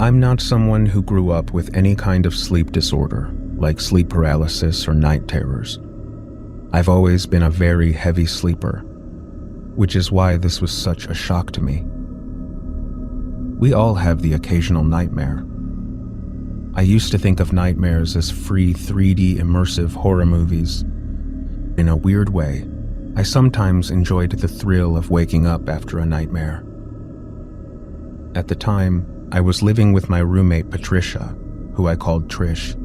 I'm not someone who grew up with any kind of sleep disorder, like sleep paralysis or night terrors. I've always been a very heavy sleeper, which is why this was such a shock to me. We all have the occasional nightmare. I used to think of nightmares as free 3D immersive horror movies. In a weird way, I sometimes enjoyed the thrill of waking up after a nightmare. At the time, I was living with my roommate Patricia, who I called Trish.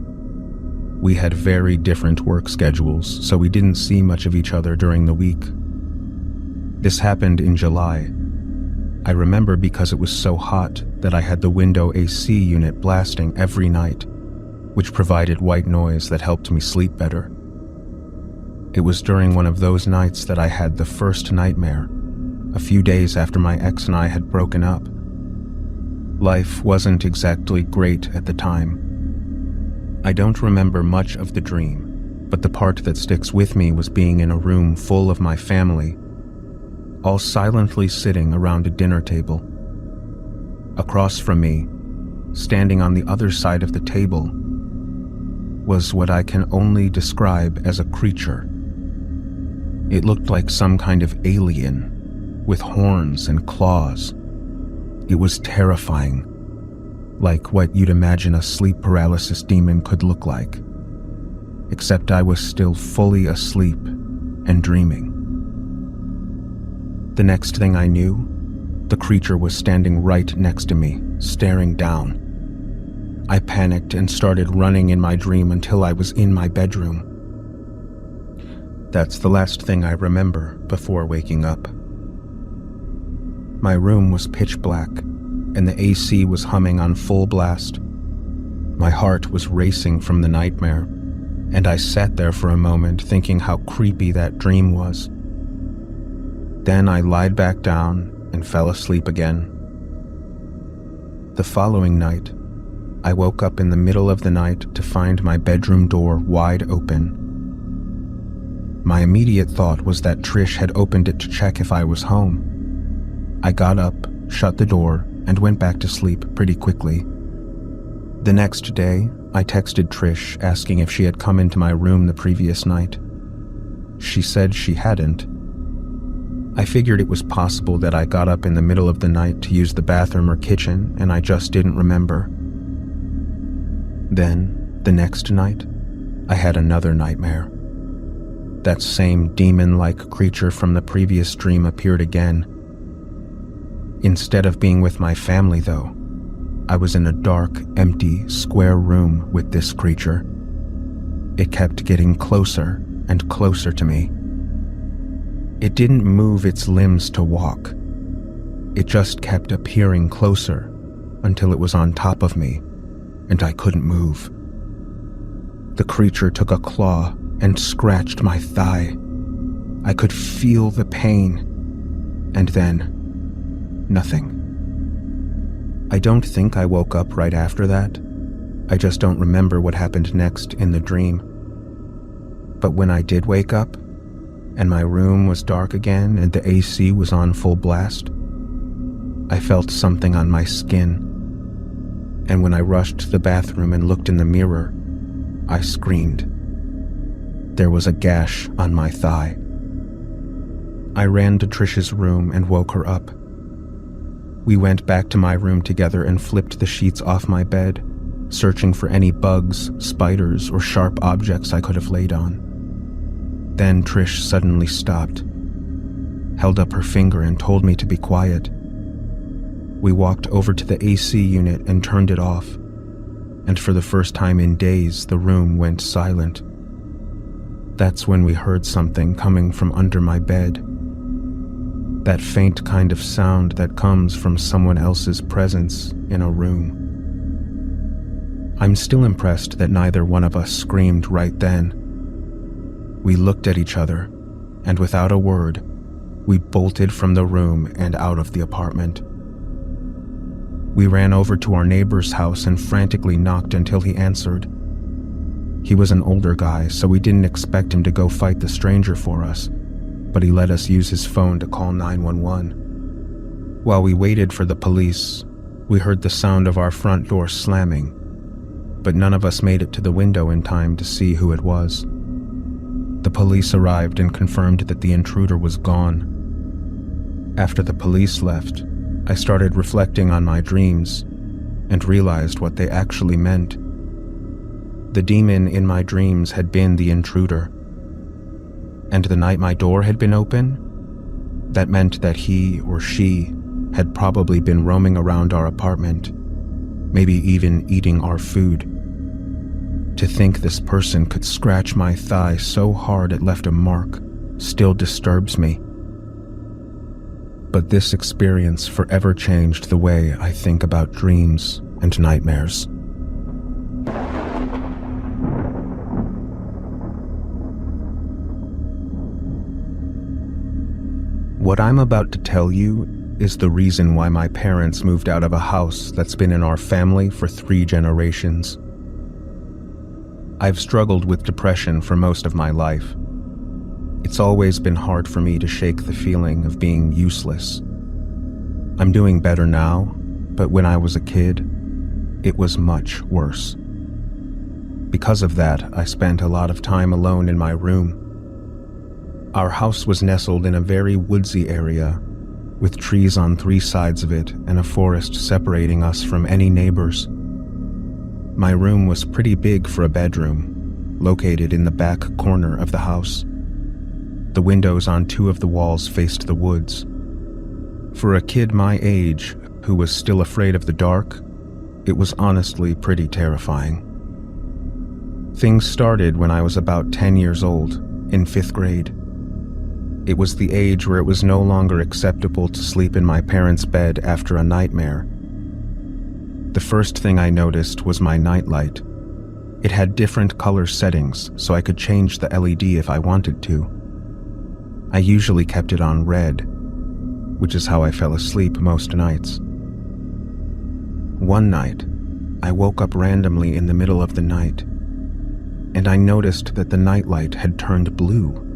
We had very different work schedules, so we didn't see much of each other during the week. This happened in July. I remember because it was so hot that I had the window AC unit blasting every night, which provided white noise that helped me sleep better. It was during one of those nights that I had the first nightmare, a few days after my ex and I had broken up. Life wasn't exactly great at the time. I don't remember much of the dream, but the part that sticks with me was being in a room full of my family, all silently sitting around a dinner table. Across from me, standing on the other side of the table, was what I can only describe as a creature. It looked like some kind of alien, with horns and claws. It was terrifying, like what you'd imagine a sleep paralysis demon could look like, except I was still fully asleep and dreaming. The next thing I knew, the creature was standing right next to me, staring down. I panicked and started running in my dream until I was in my bedroom. That's the last thing I remember before waking up. My room was pitch black, and the AC was humming on full blast. My heart was racing from the nightmare, and I sat there for a moment thinking how creepy that dream was. Then I lied back down and fell asleep again. The following night, I woke up in the middle of the night to find my bedroom door wide open. My immediate thought was that Trish had opened it to check if I was home. I got up, shut the door, and went back to sleep pretty quickly. The next day, I texted Trish asking if she had come into my room the previous night. She said she hadn't. I figured it was possible that I got up in the middle of the night to use the bathroom or kitchen and I just didn't remember. Then, the next night, I had another nightmare. That same demon-like creature from the previous dream appeared again. Instead of being with my family, though, I was in a dark, empty, square room with this creature. It kept getting closer and closer to me. It didn't move its limbs to walk. It just kept appearing closer until it was on top of me, and I couldn't move. The creature took a claw and scratched my thigh. I could feel the pain, and then nothing. I don't think I woke up right after that. I just don't remember what happened next in the dream. But when I did wake up, and my room was dark again and the AC was on full blast, I felt something on my skin. And when I rushed to the bathroom and looked in the mirror, I screamed. There was a gash on my thigh. I ran to Trish's room and woke her up. We went back to my room together and flipped the sheets off my bed, searching for any bugs, spiders, or sharp objects I could have laid on. Then Trish suddenly stopped, held up her finger and told me to be quiet. We walked over to the AC unit and turned it off, and for the first time in days, the room went silent. That's when we heard something coming from under my bed. That faint kind of sound that comes from someone else's presence in a room. I'm still impressed that neither one of us screamed right then. We looked at each other, and without a word, we bolted from the room and out of the apartment. We ran over to our neighbor's house and frantically knocked until he answered. He was an older guy, so we didn't expect him to go fight the stranger for us, but he let us use his phone to call 911. While we waited for the police, we heard the sound of our front door slamming, but none of us made it to the window in time to see who it was. The police arrived and confirmed that the intruder was gone. After the police left, I started reflecting on my dreams and realized what they actually meant. The demon in my dreams had been the intruder. And the night my door had been open, that meant that he or she had probably been roaming around our apartment, maybe even eating our food. To think this person could scratch my thigh so hard it left a mark still disturbs me. But this experience forever changed the way I think about dreams and nightmares. What I'm about to tell you is the reason why my parents moved out of a house that's been in our family for 3 generations. I've struggled with depression for most of my life. It's always been hard for me to shake the feeling of being useless. I'm doing better now, but when I was a kid, it was much worse. Because of that, I spent a lot of time alone in my room. Our house was nestled in a very woodsy area, with trees on 3 sides of it and a forest separating us from any neighbors. My room was pretty big for a bedroom, located in the back corner of the house. The windows on 2 of the walls faced the woods. For a kid my age, who was still afraid of the dark, it was honestly pretty terrifying. Things started when I was about 10 years old, in 5th grade. It was the age where it was no longer acceptable to sleep in my parents' bed after a nightmare. The first thing I noticed was my nightlight. It had different color settings, so I could change the LED if I wanted to. I usually kept it on red, which is how I fell asleep most nights. One night, I woke up randomly in the middle of the night, and I noticed that the nightlight had turned blue.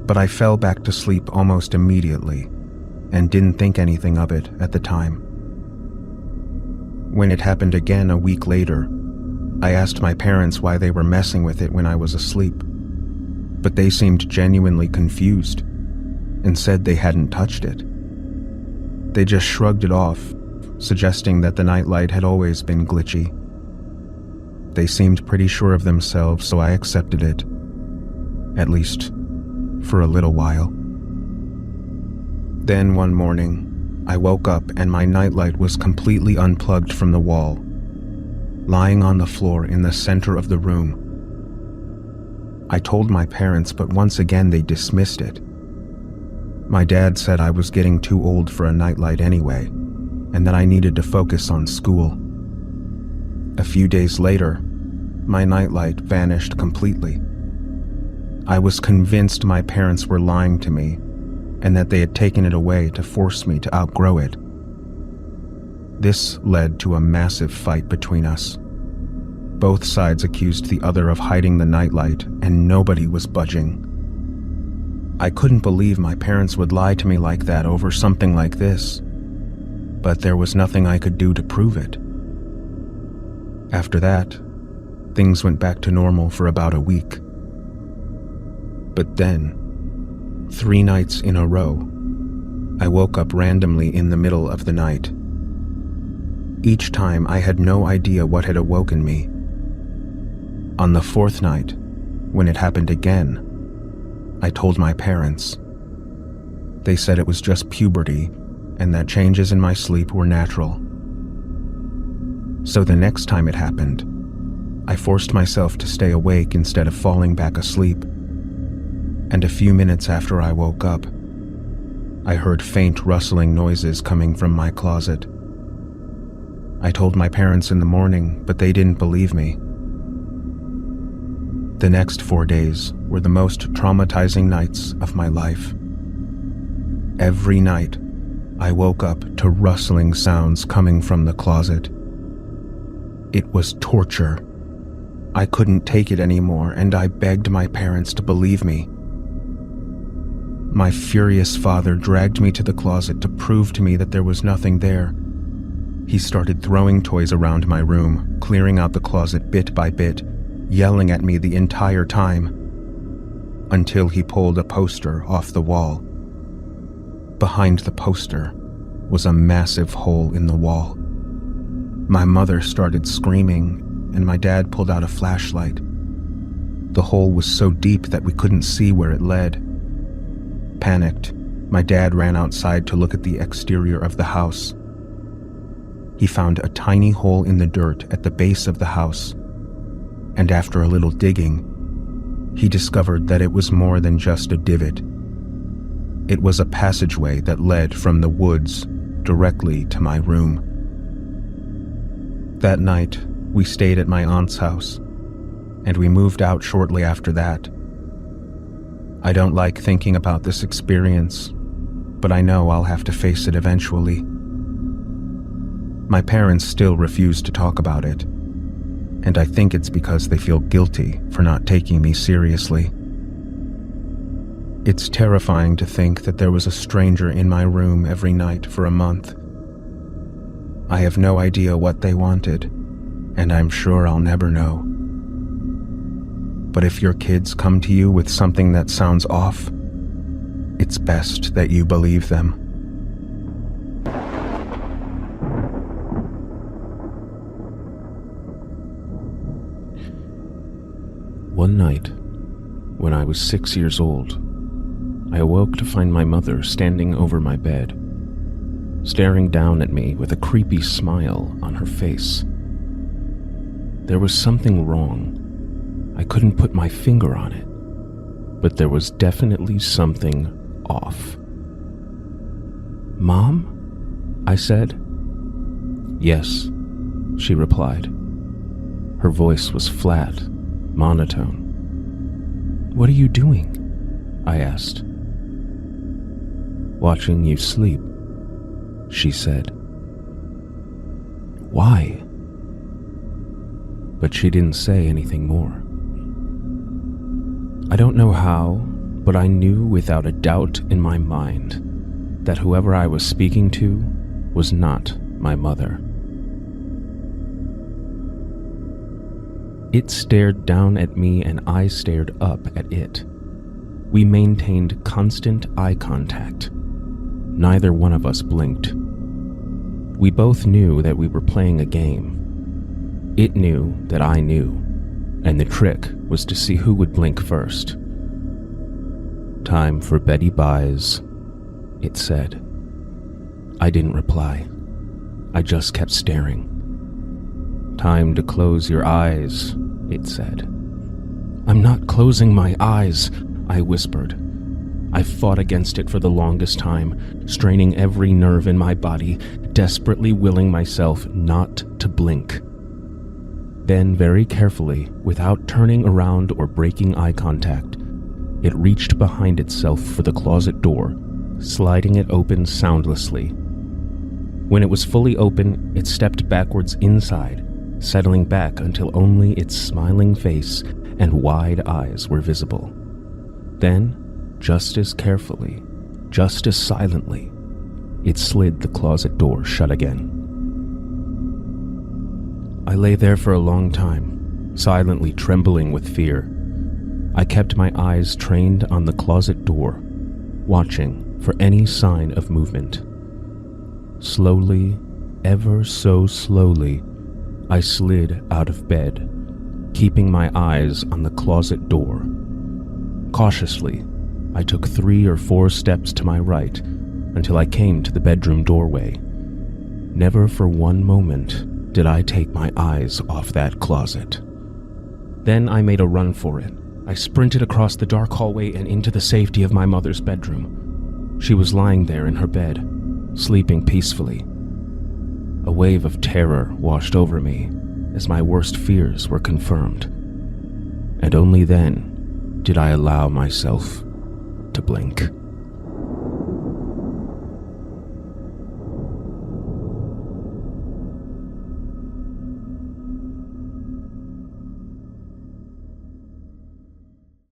But I fell back to sleep almost immediately and didn't think anything of it at the time. When it happened again a week later, I asked my parents why they were messing with it when I was asleep, but they seemed genuinely confused and said they hadn't touched it. They just shrugged it off, suggesting that the nightlight had always been glitchy. They seemed pretty sure of themselves, so I accepted it, at least for a little while. Then one morning, I woke up and my nightlight was completely unplugged from the wall, lying on the floor in the center of the room. I told my parents, but once again they dismissed it. My dad said I was getting too old for a nightlight anyway, and that I needed to focus on school. A few days later, my nightlight vanished completely. I was convinced my parents were lying to me and that they had taken it away to force me to outgrow it. This led to a massive fight between us. Both sides accused the other of hiding the nightlight, and nobody was budging. I couldn't believe my parents would lie to me like that over something like this, but there was nothing I could do to prove it. After that, things went back to normal for about a week. But then, 3 nights in a row, I woke up randomly in the middle of the night. Each time I had no idea what had awoken me. On the 4th night, when it happened again, I told my parents. They said it was just puberty and that changes in my sleep were natural. So the next time it happened, I forced myself to stay awake instead of falling back asleep. And a few minutes after I woke up, I heard faint rustling noises coming from my closet. I told my parents in the morning, but they didn't believe me. The next 4 days were the most traumatizing nights of my life. Every night, I woke up to rustling sounds coming from the closet. It was torture. I couldn't take it anymore, and I begged my parents to believe me. My furious father dragged me to the closet to prove to me that there was nothing there, He started throwing toys around my room, clearing out the closet bit by bit, yelling at me the entire time, until he pulled a poster off the wall. Behind the poster was a massive hole in the wall. My mother started screaming, and my dad pulled out a flashlight. The hole was so deep that we couldn't see where it led. Panicked, my dad ran outside to look at the exterior of the house. He found a tiny hole in the dirt at the base of the house, and after a little digging, he discovered that it was more than just a divot. It was a passageway that led from the woods directly to my room. That night, we stayed at my aunt's house, and we moved out shortly after that. I don't like thinking about this experience, but I know I'll have to face it eventually. My parents still refuse to talk about it, and I think it's because they feel guilty for not taking me seriously. It's terrifying to think that there was a stranger in my room every night for a month. I have no idea what they wanted, and I'm sure I'll never know. But if your kids come to you with something that sounds off, it's best that you believe them. One night, when I was 6 years old, I awoke to find my mother standing over my bed, staring down at me with a creepy smile on her face. There was something wrong. I couldn't put my finger on it, but there was definitely something off. "Mom?" I said. "Yes," she replied. Her voice was flat, monotone. "What are you doing?" I asked. "Watching you sleep," she said. "Why?" But she didn't say anything more. I don't know how, but I knew without a doubt in my mind that whoever I was speaking to was not my mother. It stared down at me and I stared up at it. We maintained constant eye contact. Neither one of us blinked. We both knew that we were playing a game. It knew that I knew, and the trick was to see who would blink first. "Time for Betty Buys," it said. I didn't reply. I just kept staring. "Time to close your eyes," it said. "I'm not closing my eyes," I whispered. I fought against it for the longest time, straining every nerve in my body, desperately willing myself not to blink. Then, very carefully, without turning around or breaking eye contact, it reached behind itself for the closet door, sliding it open soundlessly. When it was fully open, it stepped backwards inside, settling back until only its smiling face and wide eyes were visible. Then, just as carefully, just as silently, it slid the closet door shut again. I lay there for a long time, silently trembling with fear. I kept my eyes trained on the closet door, watching for any sign of movement. Slowly, ever so slowly, I slid out of bed, keeping my eyes on the closet door. Cautiously, I took 3 or 4 steps to my right until I came to the bedroom doorway. Never for one moment did I take my eyes off that closet. Then I made a run for it. I sprinted across the dark hallway and into the safety of my mother's bedroom. She was lying there in her bed, sleeping peacefully. A wave of terror washed over me as my worst fears were confirmed. And only then did I allow myself to blink.